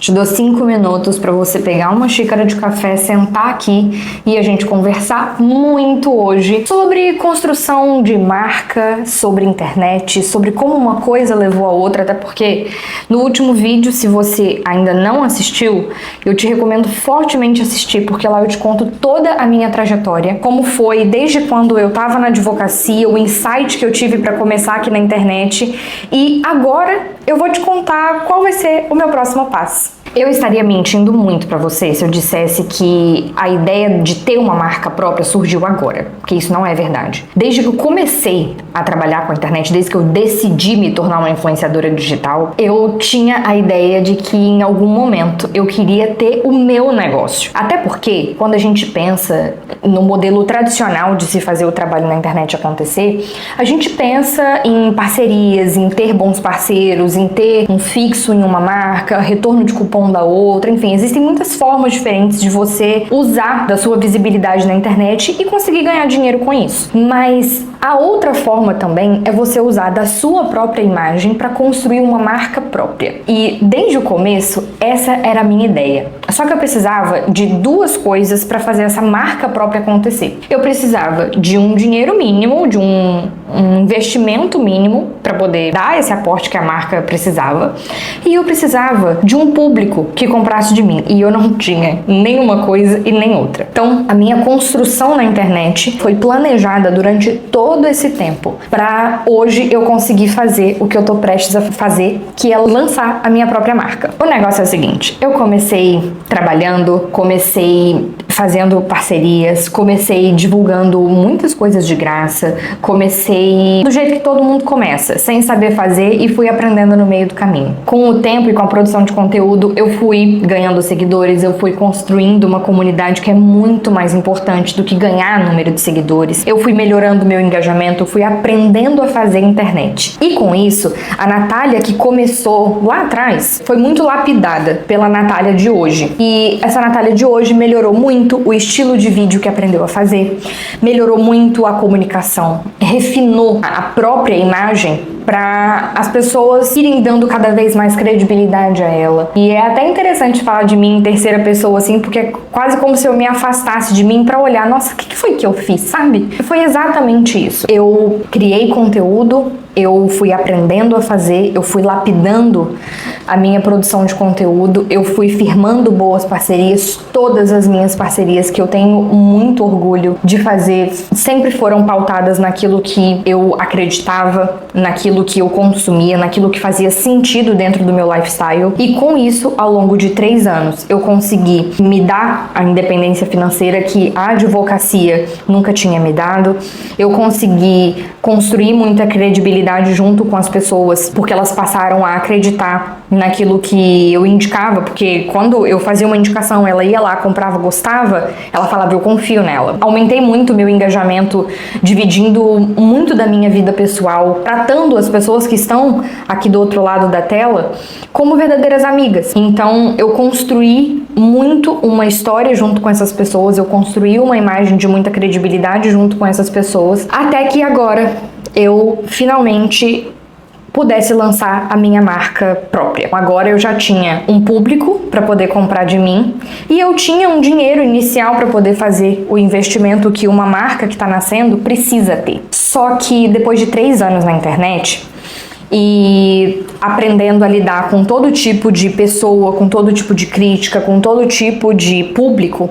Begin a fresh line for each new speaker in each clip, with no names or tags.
Te dou 5 minutos para você pegar uma xícara de café, sentar aqui e a gente conversar muito hoje sobre construção de marca, sobre internet, sobre como uma coisa levou a outra, até porque no último vídeo, se você ainda não assistiu, eu te recomendo fortemente assistir, porque lá eu te conto toda a minha trajetória, como foi desde quando eu estava na advocacia, o insight que eu tive para começar aqui na internet, e agora eu vou te contar qual vai ser o meu próximo passo. Eu estaria mentindo muito pra você se eu dissesse que a ideia de ter uma marca própria surgiu agora, porque isso não é verdade. Desde que eu comecei a trabalhar com a internet, desde que eu decidi me tornar uma influenciadora digital, eu tinha a ideia de que em algum momento eu queria ter o meu negócio. Até porque, quando a gente pensa no modelo tradicional de se fazer o trabalho na internet acontecer, a gente pensa em parcerias, em ter bons parceiros, em ter um fixo em uma marca, retorno de cupom da outra, enfim, existem muitas formas diferentes de você usar da sua visibilidade na internet e conseguir ganhar dinheiro com isso. Mas a outra forma também é você usar da sua própria imagem para construir uma marca própria. E desde o começo, essa era a minha ideia. Só que eu precisava de duas coisas para fazer essa marca própria acontecer. Eu precisava de um dinheiro mínimo, de um investimento mínimo para poder dar esse aporte que a marca precisava, e eu precisava de um público que comprasse de mim, e eu não tinha nenhuma coisa e nem outra. Então, a minha construção na internet foi planejada durante todo esse tempo para hoje eu conseguir fazer o que eu tô prestes a fazer, que é lançar a minha própria marca. O negócio é o seguinte: eu comecei trabalhando, comecei fazendo parcerias, comecei divulgando muitas coisas de graça, comecei do jeito que todo mundo começa, sem saber fazer, e fui aprendendo no meio do caminho. Com o tempo e com a produção de conteúdo, eu fui ganhando seguidores, eu fui construindo uma comunidade que é muito mais importante do que ganhar número de seguidores. Eu fui melhorando meu engajamento, eu fui aprendendo a fazer internet. E com isso, a Natália que começou lá atrás foi muito lapidada pela Natália de hoje. E essa Natália de hoje melhorou muito o estilo de vídeo que aprendeu a fazer, melhorou muito a comunicação, refinou a própria imagem para as pessoas irem dando cada vez mais credibilidade a ela. E é até interessante falar de mim em terceira pessoa, assim, porque é quase como se eu me afastasse de mim para olhar, nossa, o que foi que eu fiz, sabe? Foi exatamente isso. Eu criei conteúdo, eu fui aprendendo a fazer, eu fui lapidando a minha produção de conteúdo, eu fui firmando boas parcerias. Todas as minhas parcerias, que eu tenho muito orgulho de fazer, sempre foram pautadas naquilo que eu acreditava, naquilo que eu consumia, naquilo que fazia sentido dentro do meu lifestyle. E com isso, ao longo de 3 anos, eu consegui me dar a independência financeira que a advocacia nunca tinha me dado. Eu consegui construir muita credibilidade junto com as pessoas, porque elas passaram a acreditar naquilo que eu indicava, porque quando eu fazia uma indicação, ela ia lá, comprava, gostava, ela falava, eu confio nela. Aumentei muito meu engajamento, dividindo muito da minha vida pessoal, tratando as pessoas que estão aqui do outro lado da tela como verdadeiras amigas. Então, eu construí muito uma história junto com essas pessoas, eu construí uma imagem de muita credibilidade junto com essas pessoas, até que agora eu finalmente pudesse lançar a minha marca própria. Agora eu já tinha um público para poder comprar de mim e eu tinha um dinheiro inicial para poder fazer o investimento que uma marca que está nascendo precisa ter. Só que depois de 3 anos na internet e aprendendo a lidar com todo tipo de pessoa, com todo tipo de crítica, com todo tipo de público,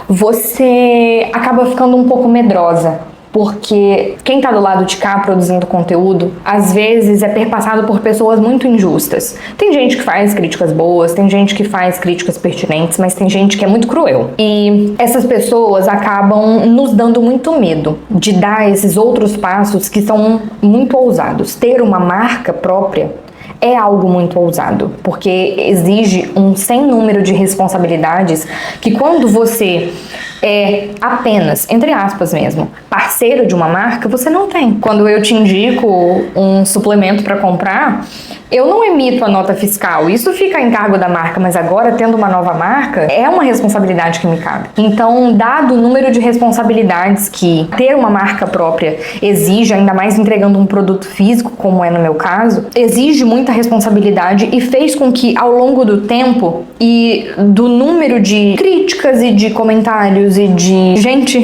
você acaba ficando um pouco medrosa. Porque quem tá do lado de cá produzindo conteúdo, às vezes é perpassado por pessoas muito injustas. Tem gente que faz críticas boas, tem gente que faz críticas pertinentes, mas tem gente que é muito cruel. E essas pessoas acabam nos dando muito medo de dar esses outros passos que são muito ousados. Ter uma marca própria é algo muito ousado, porque exige um sem número de responsabilidades que quando você é apenas, entre aspas mesmo, parceiro de uma marca, você não tem. Quando eu te indico um suplemento para comprar, eu não emito a nota fiscal, isso fica a encargo da marca, mas agora, tendo uma nova marca, é uma responsabilidade que me cabe. Então, dado o número de responsabilidades que ter uma marca própria exige, ainda mais entregando um produto físico, como é no meu caso, exige muita responsabilidade e fez com que, ao longo do tempo e do número de críticas e de comentários e de gente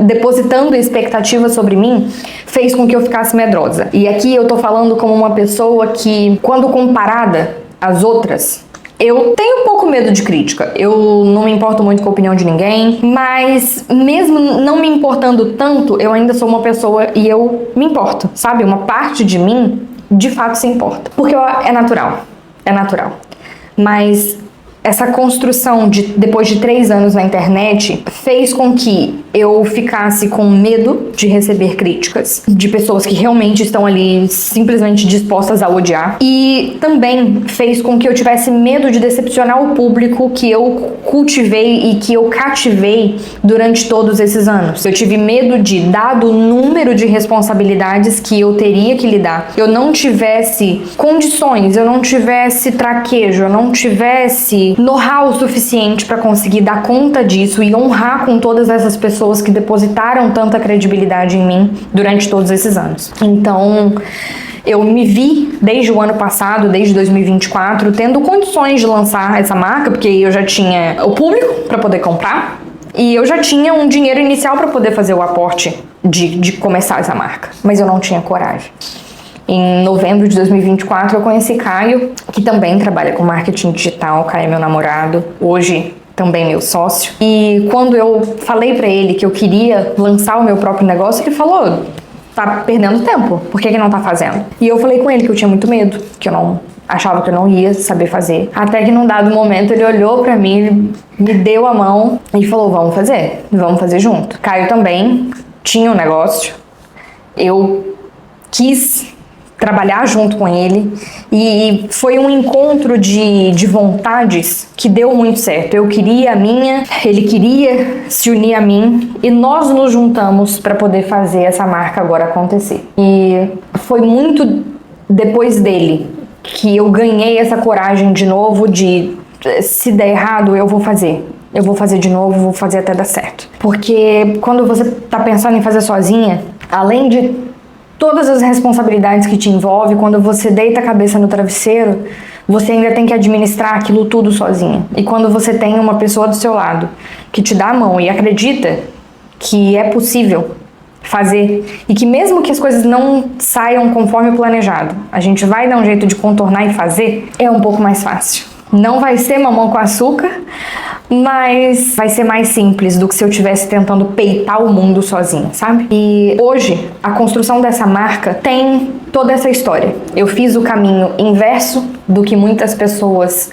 depositando expectativas sobre mim, fez com que eu ficasse medrosa. E aqui eu tô falando como uma pessoa que, quando comparada às outras, eu tenho um pouco medo de crítica. Eu não me importo muito com a opinião de ninguém, mas mesmo não me importando tanto, eu ainda sou uma pessoa e eu me importo, sabe? Uma parte de mim, de fato, se importa. Porque é natural. É natural. Mas essa construção depois de 3 anos na internet fez com que eu ficasse com medo de receber críticas de pessoas que realmente estão ali simplesmente dispostas a odiar, e também fez com que eu tivesse medo de decepcionar o público que eu cultivei e que eu cativei durante todos esses anos. Eu tive medo de, dado o número de responsabilidades que eu teria que lidar, eu não tivesse condições, eu não tivesse traquejo, eu não tivesse know-how suficiente para conseguir dar conta disso e honrar com todas essas pessoas que depositaram tanta credibilidade em mim durante todos esses anos. Então, eu me vi desde o ano passado, desde 2024, tendo condições de lançar essa marca, porque eu já tinha o público para poder comprar e eu já tinha um dinheiro inicial para poder fazer o aporte de começar essa marca, mas eu não tinha coragem. Em novembro de 2024, eu conheci Caio, que também trabalha com marketing digital. Caio é meu namorado, hoje também meu sócio. E quando eu falei pra ele que eu queria lançar o meu próprio negócio, ele falou: tá perdendo tempo, por que não tá fazendo? E eu falei com ele que eu tinha muito medo, que eu não achava que eu não ia saber fazer. Até que num dado momento ele olhou pra mim, me deu a mão e falou: vamos fazer junto. Caio também tinha um negócio, eu quis trabalhar junto com ele e foi um encontro de vontades que deu muito certo. Eu queria a minha, ele queria se unir a mim e nós nos juntamos para poder fazer essa marca agora acontecer. E foi muito depois dele que eu ganhei essa coragem de novo de, se der errado, eu vou fazer. Eu vou fazer de novo, vou fazer até dar certo. Porque quando você tá pensando em fazer sozinha, além de todas as responsabilidades que te envolve, quando você deita a cabeça no travesseiro, você ainda tem que administrar aquilo tudo sozinha. E quando você tem uma pessoa do seu lado que te dá a mão e acredita que é possível fazer, e que mesmo que as coisas não saiam conforme o planejado, a gente vai dar um jeito de contornar e fazer, é um pouco mais fácil. Não vai ser mamão com açúcar, mas vai ser mais simples do que se eu estivesse tentando peitar o mundo sozinha, sabe? E hoje, a construção dessa marca tem toda essa história. Eu fiz o caminho inverso do que muitas pessoas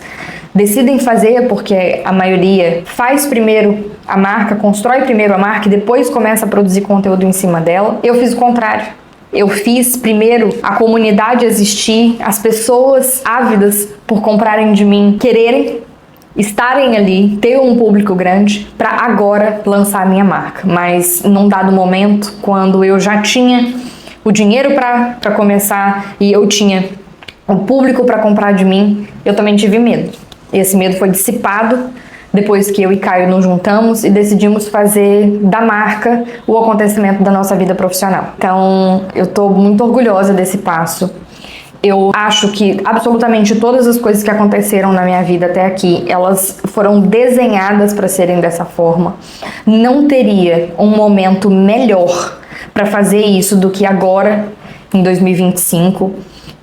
decidem fazer, porque a maioria faz primeiro a marca, constrói primeiro a marca e depois começa a produzir conteúdo em cima dela. Eu fiz o contrário. Eu fiz primeiro a comunidade existir, as pessoas ávidas por comprarem de mim, quererem estarem ali, ter um público grande, para agora lançar a minha marca. Mas num dado momento, quando eu já tinha o dinheiro para começar e eu tinha o público para comprar de mim, eu também tive medo. E esse medo foi dissipado depois que eu e Caio nos juntamos e decidimos fazer da marca o acontecimento da nossa vida profissional. Então, eu tô muito orgulhosa desse passo. Eu acho que absolutamente todas as coisas que aconteceram na minha vida até aqui, elas foram desenhadas para serem dessa forma. Não teria um momento melhor para fazer isso do que agora, em 2025.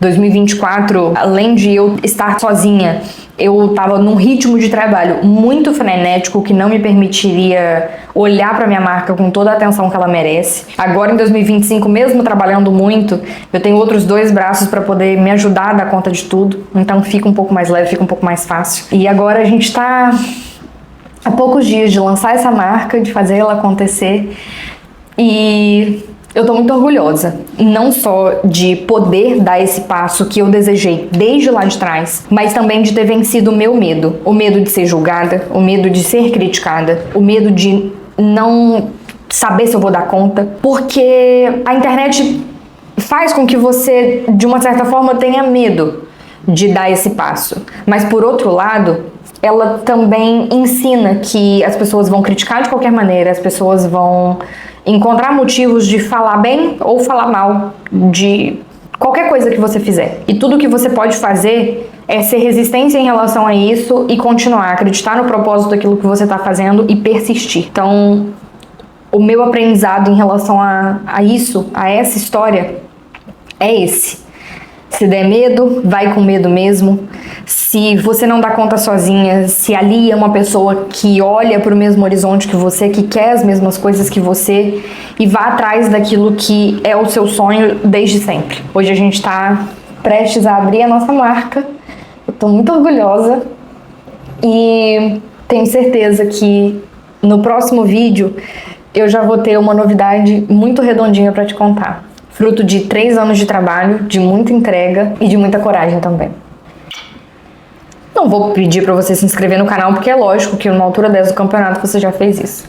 2024, além de eu estar sozinha, eu estava num ritmo de trabalho muito frenético que não me permitiria olhar para minha marca com toda a atenção que ela merece. Agora em 2025, mesmo trabalhando muito, eu tenho outros 2 braços para poder me ajudar a dar conta de tudo. Então fica um pouco mais leve, fica um pouco mais fácil. E agora a gente está a poucos dias de lançar essa marca, de fazer ela acontecer. E eu tô muito orgulhosa, não só de poder dar esse passo que eu desejei desde lá de trás, mas também de ter vencido o meu medo. O medo de ser julgada, o medo de ser criticada, o medo de não saber se eu vou dar conta, porque a internet faz com que você, de uma certa forma, tenha medo de dar esse passo. Mas, por outro lado, ela também ensina que as pessoas vão criticar de qualquer maneira, as pessoas vão encontrar motivos de falar bem ou falar mal de qualquer coisa que você fizer. E tudo que você pode fazer é ser resistência em relação a isso e continuar, acreditar no propósito daquilo que você está fazendo e persistir. Então, o meu aprendizado em relação a isso, a essa história, é esse. Se der medo, vai com medo mesmo. Se você não dá conta sozinha, se alia uma pessoa que olha para o mesmo horizonte que você, que quer as mesmas coisas que você e vá atrás daquilo que é o seu sonho desde sempre. Hoje a gente está prestes a abrir a nossa marca. Eu estou muito orgulhosa e tenho certeza que no próximo vídeo eu já vou ter uma novidade muito redondinha para te contar. Fruto de 3 anos de trabalho, de muita entrega e de muita coragem também. Não vou pedir para você se inscrever no canal, porque é lógico que numa altura dessa do campeonato você já fez isso.